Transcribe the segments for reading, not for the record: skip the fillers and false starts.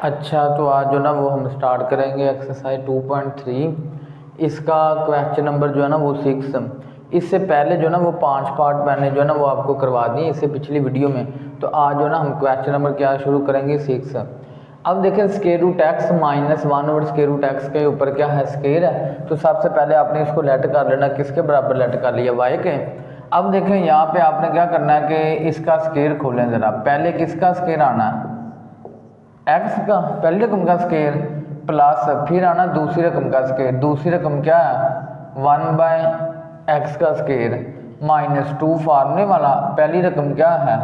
अच्छा, तो आज जो ना वो हम स्टार्ट करेंगे एक्सरसाइज 2.3। इसका क्वेश्चन नंबर जो है ना वो 6। इससे पहले जो ना वो 5 पार्ट मैंने जो है ना वो आपको करवा दिए इससे पिछली वीडियो में। तो आज जो ना हम क्वेश्चन नंबर क्या शुरू करेंगे 6। अब देखें square root x minus 1 over square root x के ऊपर क्या है स्क्वायर है। तो सबसे पहले आपने इसको लेट कर लेना, किसके बराबर लेट कर लिया, वाई के। अब देखें यहाँ पे आपने क्या करना है कि इसका स्क्वायर खोलें ज़रा। पहले किसका स्क्वायर आना है, एक्स का, पहली रकम का स्क्वायर प्लस फिर आना दूसरी रकम का स्क्वायर। दूसरी रकम क्या है 1/x का स्क्वायर माइनस 2 फार्मूले वाला। पहली रकम क्या है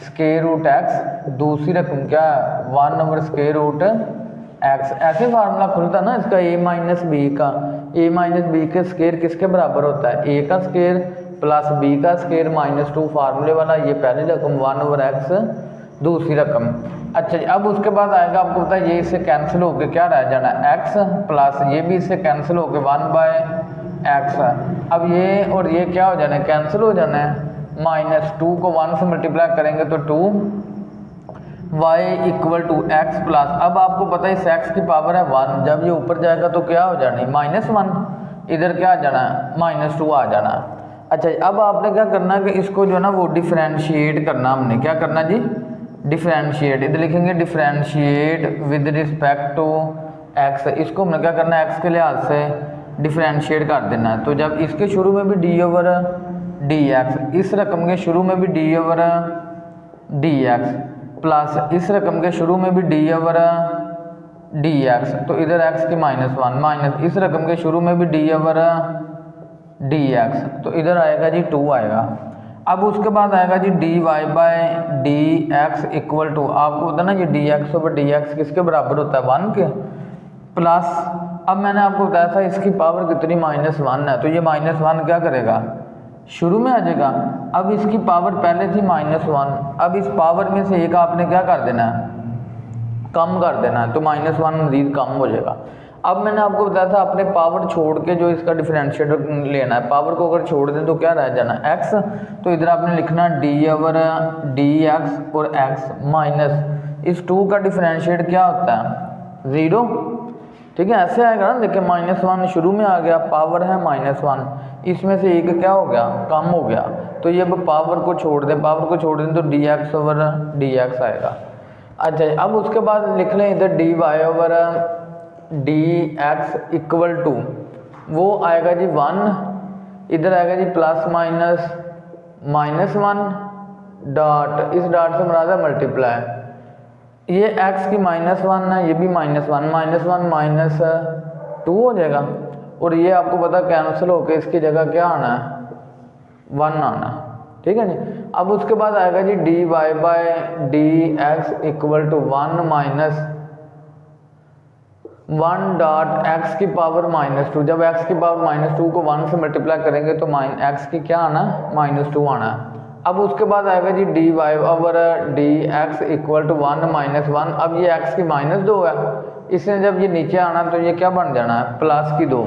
स्क्वायर रूट एक्स, दूसरी रकम क्या है 1 ओवर स्क्वायर रूट एक्स। ऐसे फार्मूला खुलता ना इसका a माइनस बी का। a माइनस बी के स्क्वायर किसके बराबर होता है, a का स्क्वायर प्लस b का स्क्वायर माइनस 2 फार्मूले वाला। ये पहली रकम 1 ओवर एक्स दूसरी रकम। अच्छा जी, अब उसके बाद आएगा आपको पता है ये इससे कैंसिल होकर क्या रह जाना है x प्लस ये भी इससे कैंसिल होकर 1/x। अब ये और ये क्या हो जाना है, कैंसिल हो जाना है। माइनस 2 को 1 से मल्टीप्लाई करेंगे तो 2y equal to x plus. अब आपको पता है इस x की पावर है 1, जब ये ऊपर जाएगा तो क्या हो जाना है -1, इधर क्या आ जाना है -2 आ जाना है। अच्छा, अब आपने क्या करना है कि इसको जो है ना वो डिफरेंशिएट करना। हमने क्या करना जी, डिफरेंशिएट। इधर लिखेंगे differentiate with respect to x. इसको हमने क्या करना है एक्स के लिहाज से डिफरेंशिएट कर देना है। तो जब इसके शुरू में भी डी ओवर डी एक्स, इस रकम के शुरू में भी D over d x plus इस रकम के शुरू में भी डी ओवर डी एक्स, तो इधर एक्स की -1 माइनस इस रकम के शुरू में भी डी ओवर डी एक्स, तो इधर आएगा जी 2 आएगा। अब उसके बाद आएगा जी d y by d x equal to, आपको पता ना ये d x over d x किसके बराबर होता है 1 के प्लस। अब मैंने आपको बताया था इसकी पावर कितनी -1 है, तो ये -1 क्या करेगा शुरू में आ जाएगा। अब इसकी पावर पहले थी -1, अब इस पावर में से एक आपने क्या कर देना है कम कर देना है, तो -1 मजीद कम हो जाएगा। अब मैंने आपको बताया था अपने पावर छोड़ के जो इसका डिफरेंशिएटर लेना है, पावर को अगर छोड़ दें तो क्या रह जाना x। तो इधर आपने लिखना d ओवर डी एक्स और x माइनस इस 2 का डिफरेंशिएट क्या होता है 0। ठीक है, ऐसे आएगा ना, देखिए -1 शुरू में आ गया, पावर है -1, इसमें से एक क्या हो गया कम हो गया। तो ये अब पावर को छोड़ दें, पावर को छोड़ दें तो dx ओवर dx आएगा। अच्छा, अब उसके बाद लिख लें इधर dy over d x equal to वो आएगा जी 1, इधर आएगा जी प्लस माइनस -1 डॉट, इस डॉट से मुराद है मल्टीप्लाई। ये x की -1 है, ये भी -1 माइनस 2 हो जाएगा, और ये आपको पता कैंसिल होके इसकी जगह क्या आना है 1 आना। ठीक है जी, अब उसके बाद आएगा जी d y by d x equal to 1 minus 1 dot x की पावर -2। जब x की पावर -2 को 1 से मल्टीप्लाई करेंगे तो x की क्या आना -2 आना है। अब उसके बाद आएगा जी d y over d x equal to 1 -1। अब ये x की -2 है, इसने जब ये नीचे आना तो ये क्या बन जाना है +2।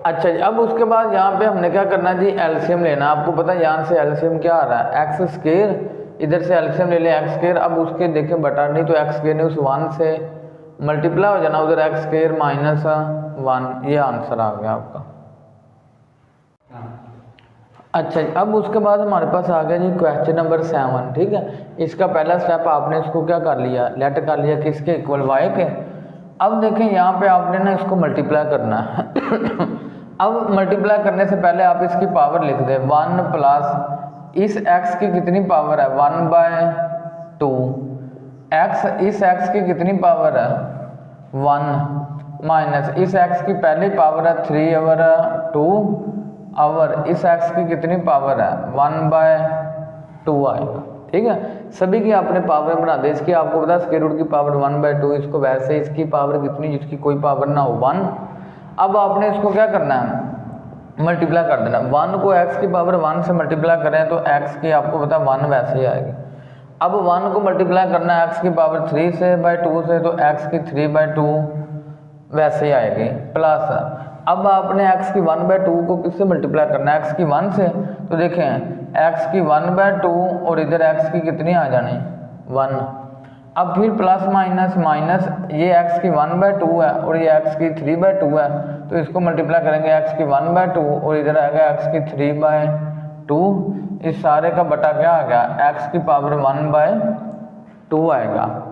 अच्छा जी, अब उसके बाद यहाँ पे हमने क्या करना है जी एलसीएम लेना। आपको पता है यहाँ से एलसीएम क्या आ रहा है एक्स स्क्वायर, इधर से एलसीएम ले लें एक्स स्क्वायर। अब उसके देखें बटा नहीं तो एक्स स्क्वायर ने उस 1 से मल्टीप्लाई हो जाना, उधर एक्स स्क्वायर -1, ये आंसर आ गया आपका। अच्छा, अब उसके बाद हमारे पास आ गया जी क्वेश्चन नंबर 7। ठीक है, इसका पहला स्टेप आपने इसको क्या कर लिया लेट कर लिया किसके इक्वल वाई के। अब देखें यहाँ पे आपने ना इसको मल्टीप्लाई करना है अब मल्टीप्लाई करने से पहले आप इसकी पावर लिख दें 1 प्लस इस x की कितनी पावर है 1/2 x, इस x की कितनी पावर है 1 माइनस इस x की पहली पावर है 3 ओवर 2 और इस x की कितनी पावर है 1/2 आएगा। ठीक है, सभी की आपने पावर बना दे। इसकी आपको पता स्क्वायर रूट की पावर 1/2, इसको वैसे इसकी पावर कितनी जिसकी कोई पावर ना हो 1। अब आपने इसको क्या करना है मल्टीप्लाई कर देना। 1 को x की पावर 1 से मल्टीप्लाई करें तो x की आपको पता 1 वैसे ही आएगी। अब 1 को मल्टीप्लाई करना है x की पावर 3 से 2 से, तो x की 3/2 वैसे ही आएगी प्लस। अब आपने x की 1/2 को किससे मल्टीप्लाई करना है x की 1 से, तो देखें x की 1/2 और इधर x की कितनी आ जानी 1। अब फिर प्लस माइनस माइनस, ये x की 1/2 है और ये x की 3/2 है, तो इसको मल्टीप्लाई करेंगे x की 1/2 और इधर आएगा x की 3/2, इस सारे का बटा क्या आ गया, x की पावर 1/2 आएगा।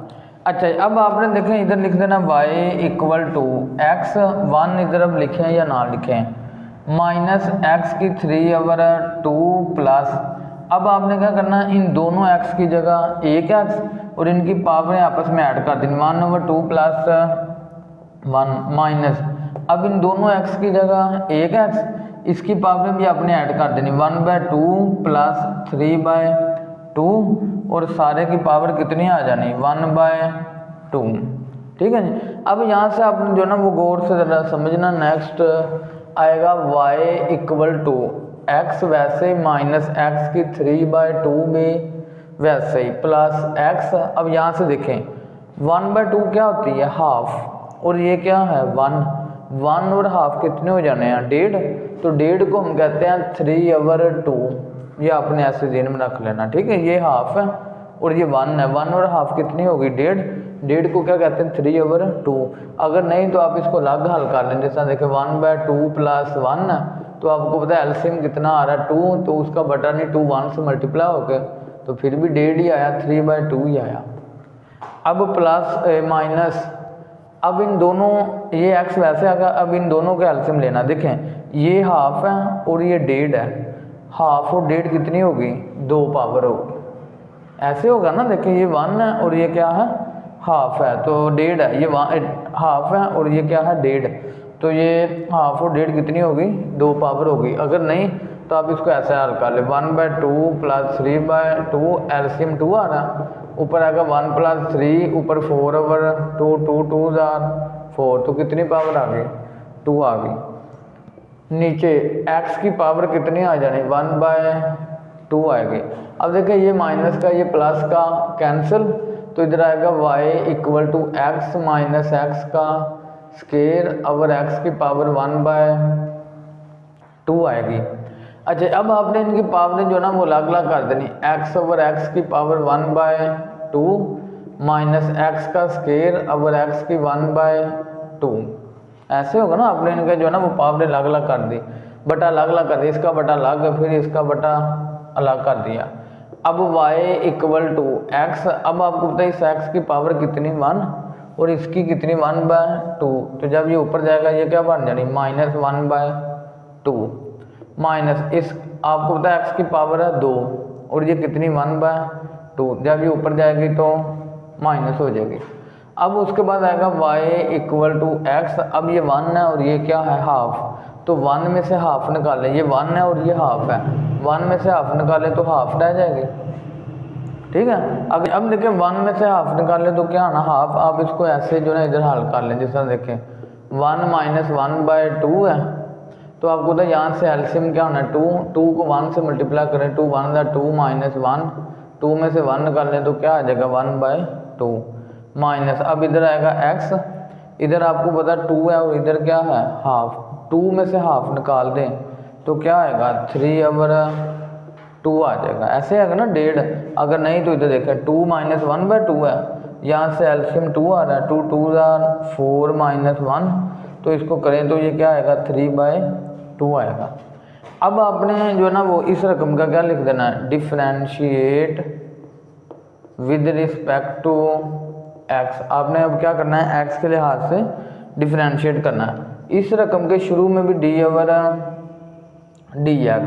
अच्छा अब आपने देखें इधर लिख देना y इक्वल टू एक्स 1 इधर अब लिखें या ना लिखें, माइनस एक्स की 3/2 प्लस, अब आपने क्या करना है, इन दोनों x की जगह एक x और इनकी पावरें आपस में ऐड कर देनी, 1/2 प्लस 1 माइनस, अब इन दोनों x की जगह एक x, इसकी पावरें भी आपने ऐड कर देनी, 1/2 प्लस 3/2 और सारे की पावर कितनी आ जानी, 1/2। ठीक है जी। अब यहाँ से आपने जो ना वो गौर से ज़रा समझना, नेक्स्ट आएगा y इक्वल टू एक्स वैसे माइनस एक्स की 3/2 भी वैसे ही प्लस x, अब यहाँ से देखें 1/2 क्या होती है, हाफ, और ये क्या है 1 और हाफ कितने हो जाने हैं, 1.5, तो 1.5 को हम कहते हैं 3/2, ये आपने ऐसे दिन में रख लेना। ठीक है, ये हाफ है और ये 1 है, 1 और हाफ कितनी होगी, 1.5 को क्या कहते हैं 3/2। अगर नहीं तो आप इसको अलग हल कर लें, जैसा देखें 1/2 प्लस 1 है, तो आपको पता है एलसीएम कितना आ रहा है 2, तो उसका बटा नहीं 2 1 से मल्टीप्लाई हो गया, तो फिर भी 1.5 ही आया, 3/2 ही आया। अब प्लस माइनस, अब इन दोनों, ये x वैसे आगा, अब इन दोनों का एलसीएम लेना, देखें ये हाफ है और ये 1.5 है, हाफ और 1.5 कितनी होगी, 2 पावर होगी, ऐसे होगा ना। देखें ये 1 है और ये क्या है, हाफ है, तो 1.5 है, ये हाफ है और ये क्या है 1.5, तो ये हाफ और 1.5 कितनी होगी, 2 पावर होगी। अगर नहीं तो आप इसको ऐसे हल कर ले, 1/2 प्लस 3/2, एलसीएम 2 आ रहा, ऊपर आएगा 1 प्लस 3, ऊपर 4/2, 2 2 4, तो कितनी पावर आ गई, 2 आ गई। नीचे x की पावर कितनी आ जानी, 1/2 आएगी। अब देखिए ये माइनस का ये प्लस का कैंसिल, तो इधर आएगा y equal to x minus x का स्केयर ओवर x की पावर 1/2 आएगी। अच्छा अब आपने इनकी पावरें जो ना वो अलग अलग कर देनी, x ओवर x की पावर 1/2 माइनस x का स्केयर ओवर x की 1/2, ऐसे होगा ना। आपने इनका जो है ना वो पावरें अलग अलग कर दी, बटा अलग अलग कर दी, इसका बटा अलग, फिर इसका बटा अलग कर दिया। अब y इक्वल टू एक्स, अब आपको पता है इस x की पावर कितनी 1 और इसकी कितनी 1/2, तो जब ये ऊपर जाएगा ये क्या बन जानी, -1/2 माइनस इस, आपको पता है x की पावर है 2 और ये कितनी 1/2, जब ये ऊपर जाएगी तो माइनस हो जाएगी। अब उसके बाद आएगा y इक्वल टू एक्स, अब ये 1 है और ये क्या है हाफ, तो 1 में से हाफ निकालें, ये 1 है और ये हाफ है, 1 में से हाफ निकालें तो हाफ रह जाएगी। ठीक है, अब देखें 1 में से हाफ निकालें तो क्या आना, हाफ। आप इसको ऐसे जो है इधर हल कर लें, जैसा देखें 1 माइनस 1/2 है, तो आपको तो यहाँ से एलसीएम क्या होना है 2 को 1 से मल्टीप्लाई करें, 2 1 2 माइनस 1, 2 में से 1 निकाल लें तो क्या आ जाएगा 1/2 माइनस, अब इधर आएगा x, इधर आपको पता 2 है और इधर क्या है हाफ, 2 में से हाफ निकाल दें तो क्या आएगा 3/2 आ जाएगा, ऐसे आएगा ना 1.5। अगर नहीं तो इधर देखें 2 माइनस 1/2 है, यहाँ से एलसीएम 2 आ रहा है, 2 2 4 माइनस 1, तो इसको करें तो ये क्या आएगा 3/2 आएगा। अब आपने जो है ना वो इस रकम का क्या लिख देना है, differentiate with respect to x। आपने अब क्या करना है, x के लिहाज से डिफरेंशिएट करना है। इस रकम के शुरू में भी d/dx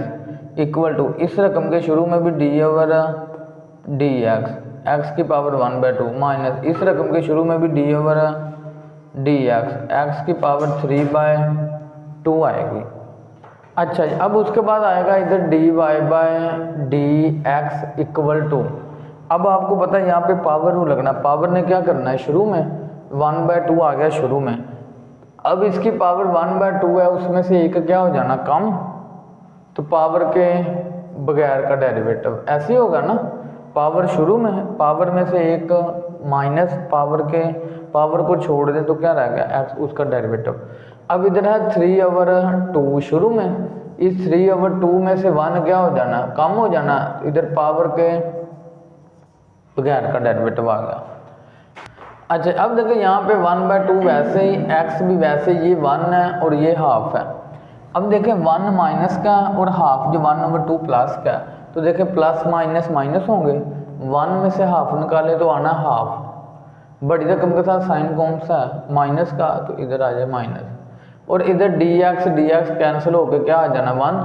इक्वल टू, इस रकम के शुरू में भी d/dx, x की पावर 1/2 माइनस इस रकम के शुरू में भी d/dx, x की पावर 3/2 आएगी। अच्छा जी, अब उसके बाद आएगा इधर dy/dx इक्वल टू, अब आपको पता है यहाँ पे पावर रूल लगना, पावर ने क्या करना है, शुरू में 1/2 आ गया शुरू में, अब इसकी पावर 1/2 है, उसमें से एक क्या हो जाना कम, तो पावर के बगैर का डेरिवेटिव ऐसे ही होगा ना, पावर शुरू में है, पावर में से एक माइनस पावर को छोड़ दें तो क्या रह गया x, उसका डेरिवेटिव। अब इधर है 3/2 शुरू में, इस 3/2 में से 1 क्या हो जाना, कम हो जाना, इधर पावर के बगैर का डेरिवेटिव आ गया। अच्छा अब देखो यहाँ पे 1/2 वैसे ही, x भी वैसे, ये 1 है और ये हाफ है। अब देखें 1 माइनस का और हाफ जो 1/2 प्लस का है, तो देखें प्लस माइनस माइनस होंगे, 1 में से हाफ निकाले तो आना हाफ। बड़ी रकम के साथ साइन कौन सा है, माइनस का, तो इधर आ जाए माइनस। और इधर dx कैंसिल होकर क्या आ जाना 1,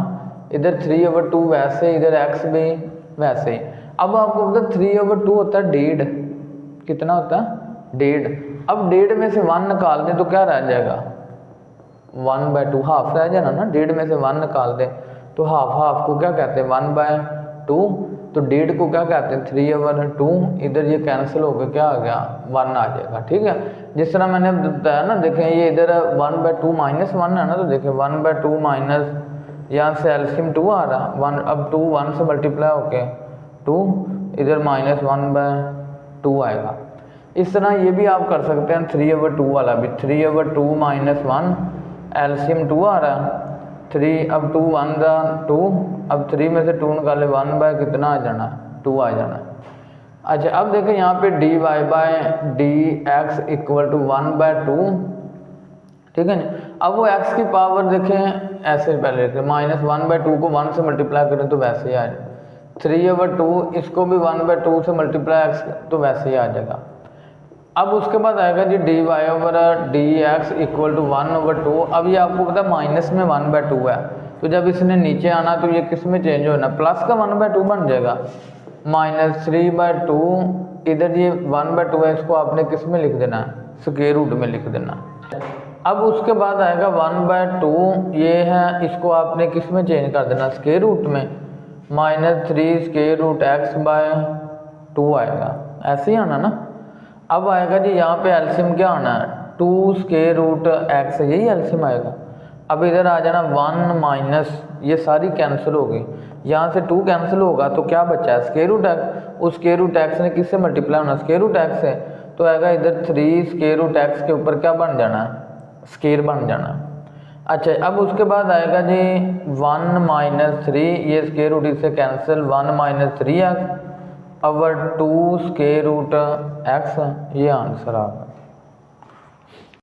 इधर 3/2 वैसे, इधर x भी वैसे ही। अब आपको पता 3/2 होता है 1.5, कितना होता है 1.5। अब 1.5 में से 1 निकाल दें तो क्या रह जाएगा 1/2, हाफ रह जाना ना। 1.5 में से 1 निकाल दें तो हाफ को क्या कहते हैं 1/2, तो 1.5 को क्या कहते हैं 3/2। इधर ये कैंसिल होकर क्या आ गया 1 आ जाएगा, ठीक है। जिस तरह मैंने बताया ना, देखें ये इधर 1/2 माइनस 1 है ना, तो देखें 1/2 माइनस, यहाँ से एल्शियम 2 आ रहा 1, अब 2 1 से मल्टीप्लाई होके 2, इधर माइनस 1/2 आएगा। इस तरह ये भी आप कर सकते हैं 3/2 वाला भी, 3/2 माइनस 1, एल्शियम 2 आ रहा है 3, अब 2 1 2, अब 3 में से 2 निकाले 1 बाय कितना आ जाना 2 आ जाना। अच्छा अब देखें यहाँ पे dy by dx equal to 1/2, ठीक है ना। अब वो x की पावर देखें ऐसे पहले देखें, -1/2 को 1 से मल्टीप्लाई करें तो वैसे ही आ जाए, 3/2 इसको भी 1/2 से मल्टीप्लाई x तो वैसे ही आ जाएगा। अब उसके बाद आएगा जी dy/dx इक्वल टू 1/2। अब ये आपको पता है माइनस में 1/2 है, तो जब इसने नीचे आना तो ये किस में चेंज होना, प्लस का 1/2 बन जाएगा, -3/2, इधर ये 1/2 है, इसको आपने किस में लिख देना है स्क्वायर रूट में लिख देना। अब उसके बाद आएगा 1/2, ये है, इसको आपने किस में चेंज कर देना स्क्वायर रूट में, -3 स्क्वायर रूट x/2 आएगा, ऐसे ही आना ना। अब आएगा जी यहाँ पे एल्शियम क्या आना है 2 स्क्वायर रूट x, यही एल्शियम आएगा। अब इधर आ जाना 1 माइनस, ये सारी कैंसिल हो गई, यहाँ से 2 कैंसिल होगा तो क्या बचा है स्क्वायर रूट x, उस स्क्वायर रूट x ने किससे मल्टीप्लाई होना स्क्वायर रूट x से, तो आएगा इधर 3 स्क्वायर रूट x के ऊपर क्या बन जाना है स्क्वायर बन जाना। अच्छा अब उसके बाद आएगा जी 1 - 3, ये स्क्वायर रूट इससे cancel, 1 - 3x/2 square root x, ये आंसर आ